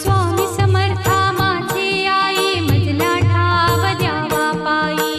स्वामी समर्था माझे आई मजला ठाव द्यावा पायी.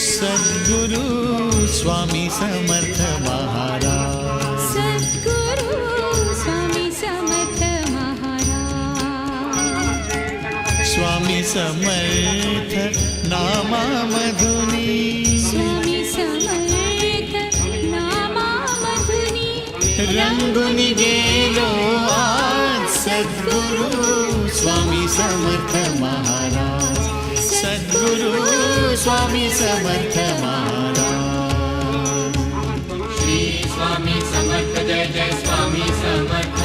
सद्गुरु स्वामी समर्थ महाराज, सद्गुरु स्वामी समर्थ महाराज, स्वामी समर्थ नामामधुनी, स्वामी समर्थ नामामधुनी रंगून गेलो आज सद्गुरु स्वामी समर्थ महाराज, सद्गुरु स्वामी समर्थ महाराज। श्री स्वामी समर्थ जय जय स्वामी समर्थ,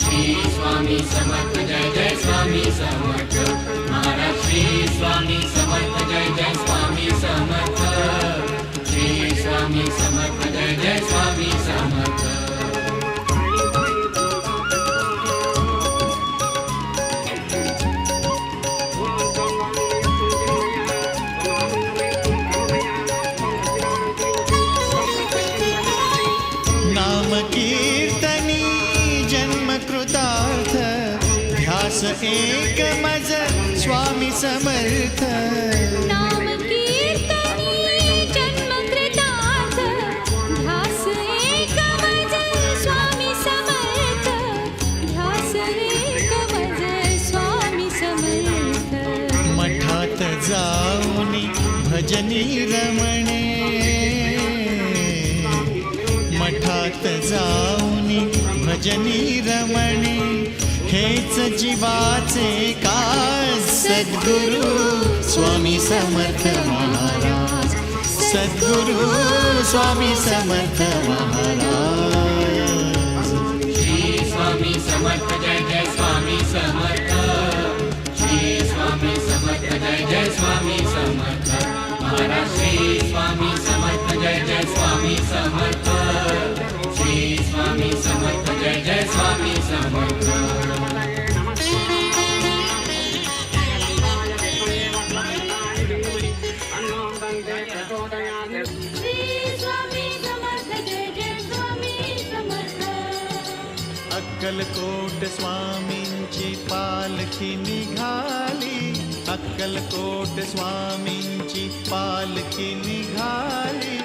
श्री स्वामी समर्थ जय जय स्वामी समर्थ महाराज, श्री स्वामी समर्थ जय जय स्वामी समर्थ, श्री स्वामी समर्थ जय जय स्वामी समर्थ। कीर्तनी जन्म कृतार्थ, ध्यास एक मज स्वामी समर्थ, नाम कीर्तनी जन्म कृतार्थ, ध्यास एक मज स्वामी समर्थ, ध्यास एक मज स्वामी समर्थ। मठात जाऊनी भजनी रमणे, मठात जाऊनी भजनी रमणे, हेच जीवाचे काज सद्गुरु स्वामी समर्थ महाराज, सद्गुरु स्वामी समर्थ महाराज। श्री स्वामी समर्थ जय जय स्वामी समर्थ, श्री स्वामी समर्थ जय जय स्वामी समर्थ महाराज, श्री स्वामी समर्थ जय जय स्वामी समर्थ, श्री स्वामी समर्थ जय जय स्वामी समर्थ। अक्कलकोट स्वामींची पालखी निघाली, अक्कलकोट स्वामींची पालखी निघाली,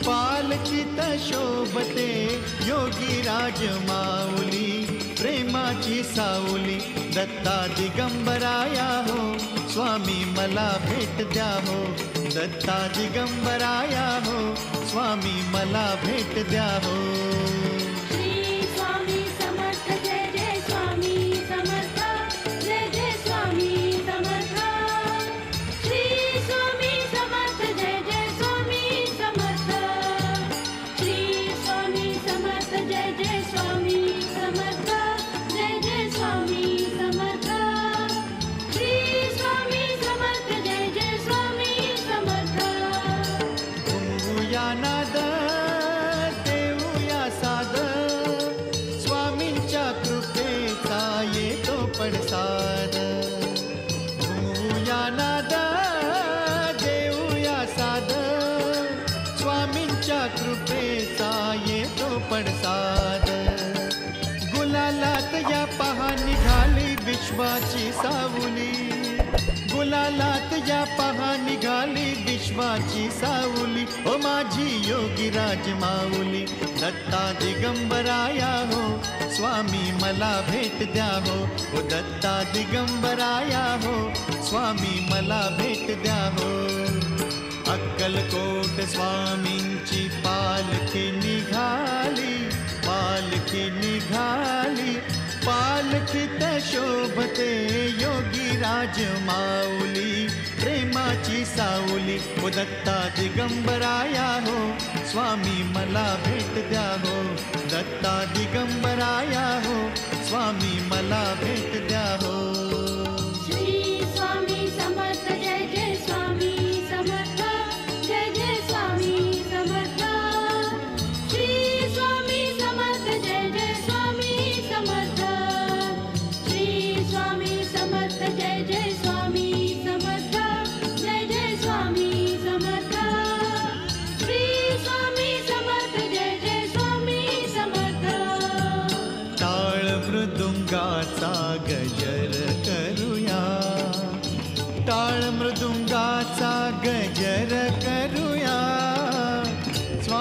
पालखीत शोभते योगीराज माऊली, प्रेमाची सावली दत्ता दिगंबराया हो, स्वामी मला भेट द्या हो, दत्ता दिगंबराया हो, स्वामी मला भेट द्या हो। नाद देऊया साद, स्वामींच्या कृपेचा येतो पडसाद, घुमूया नाद देऊया साद, स्वामींच्या कृपेचा येतो पडसाद। गुलालात या पहा निघाली विश्वाची सावली, गुलालात या पहा निघाली विश्वाची सावली, ओ माझी योगीराज माऊली, दत्ता दिगंबराया हो, स्वामी मला भेट द्या हो, ओ दत्ता दिगंबराया हो, स्वामी मला भेट द्या हो। अक्कलकोट स्वामींची पालखी निघाली, पालखी निघाली, पालखीत शोभते योगीराज माऊली, प्रेमाची सावली, ओ दत्ता दिगंबराया हो, स्वामी मला भेट द्या हो, दत्ता दिगंबराया हो, स्वामी मला भेट द्या हो। स्वामी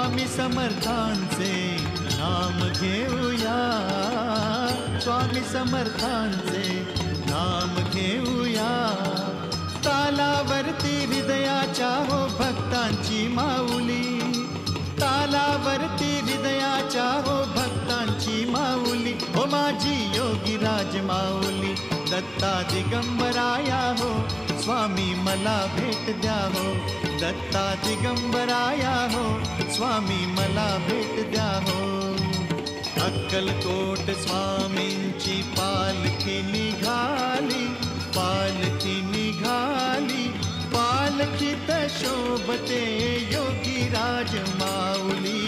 स्वामी समर्थांचे नाम घेऊया, स्वामी समर्थांचे नाम घेऊया. तालावरती हृदयाच्या हो भक्तांची माऊली, तालावरती हृदयाच्या हो भक्तांची माऊली. हो माझी योगीराज माऊली, दत्ता दिगंबराया हो स्वामी मला भेट द्या हो, दत्ता दिगंबराया हो स्वामी मला भेट द्या हो. अक्कलकोट स्वामींची पालखी निघाली, पालखी निघाली, पालखीत शोभते योगीराज माऊली,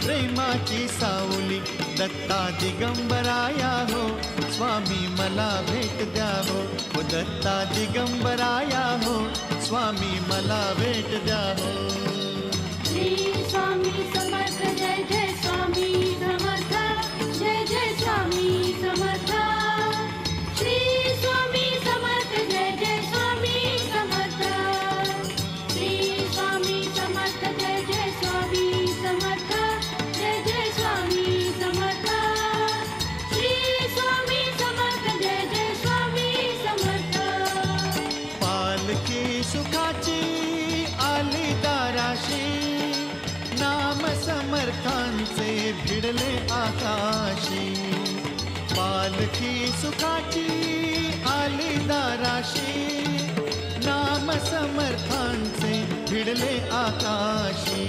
प्रेमाची सावली. दत्ता दिगंबराया हो स्वामी मला भेट द्या हो, दत्ता दिगंबराया हो स्वामी मला भेट द्या हो. श्री स्वामी समर्थ जय जय स्वामी समर्थ, जय जय स्वामी समर्थ. श्री स्वामी समर्थ जय जय स्वामी समर्थ, श्री स्वामी समर्थ जय जय स्वामी समर्थ, जय जय स्वामी समर्थ. श्री स्वामी समर्थ जय जय स्वामी समर्थ. पालखी सुखाची आली दाराशी, नाम समर्थांचे भिडले आकाशी. पालखी सुखाची आली दाराशी, नाम समर्थांचे भिडले आकाशी.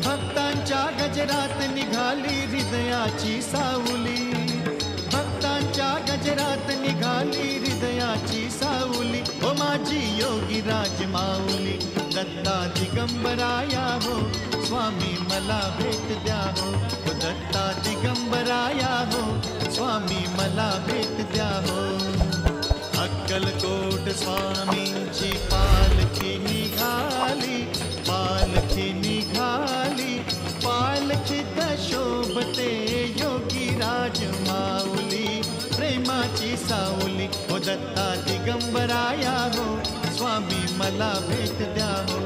भक्तांच्या गजरात निघाली हृदयाची सावली, भक्तांच्या गजरात निघाली हृदयाची सावली. ओ माझी योगीराज माऊली, दत्ता दिगंबराया हो स्वामी मला भेट द्या हो, दत्ता दिगंबराया हो स्वामी मला भेट द्या हो. अक्कलकोट स्वामींची पालखी निघाली, पालखी निघाली, पालखीत शोभते योगीराज माऊली, प्रेमाची सावली. हो दत्ता दिगंबराया हो स्वामी मला भेट द्या हो,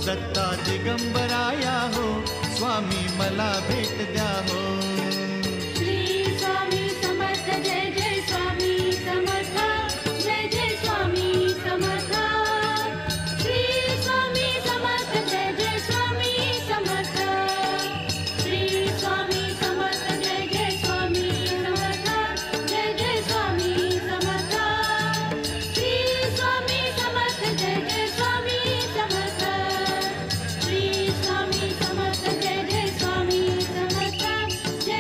दत्ता दिगंबराया हो स्वामी मला भेट द्या हो. श्री स्वामी समर्थ जय जय स्वामी समर्थ, जय जय स्वामी समर्थ. श्री स्वामी समर्थ जय जय स्वामी समर्थ, श्री स्वामी समर्थ जय जय स्वामी समर्थ, जय जय स्वामी समर्थ. श्री स्वामी समर्थ जय जय स्वामी समर्थ, श्री स्वामी समर्थ जय जय स्वामी समर्थ, जय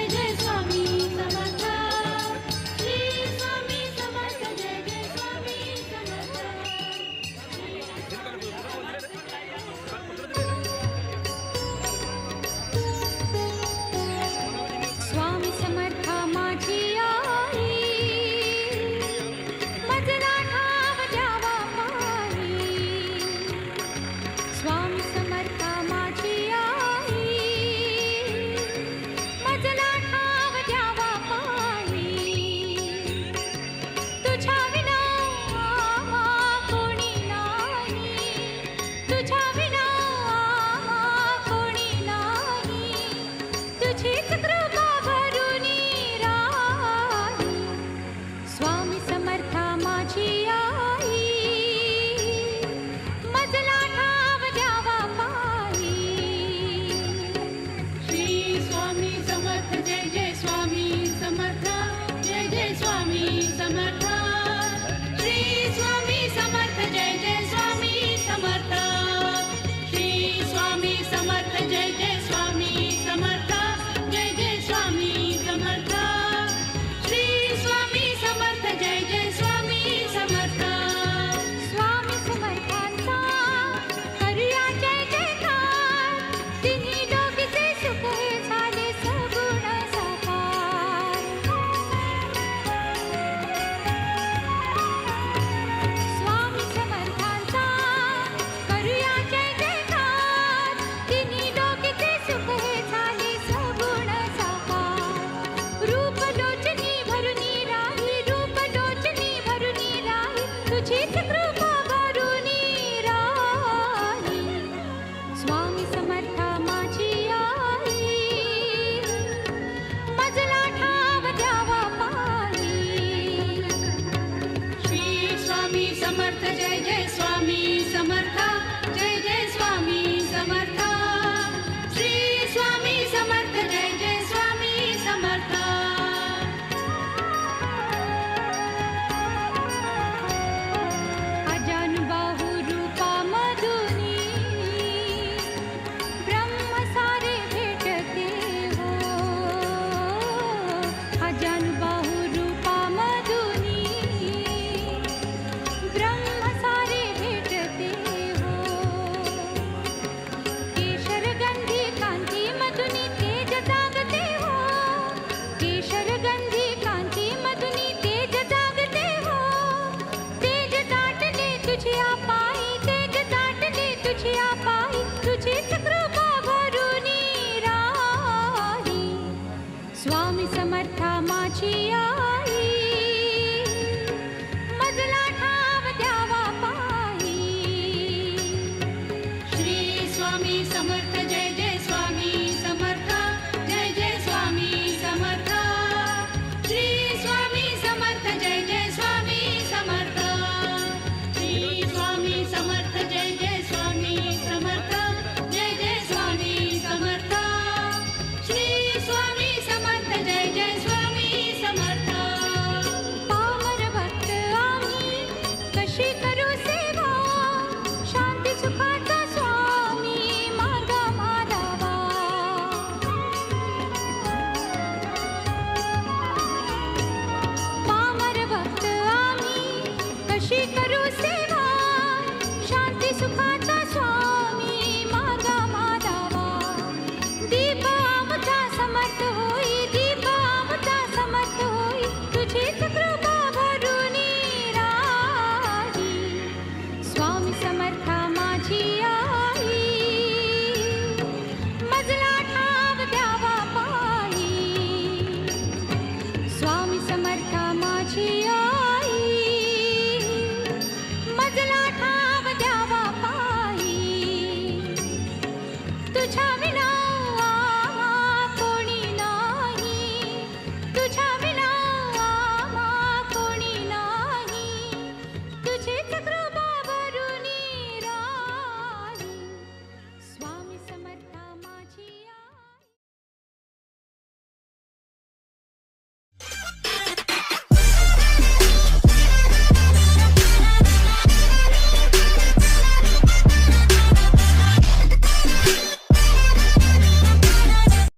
तुझ्या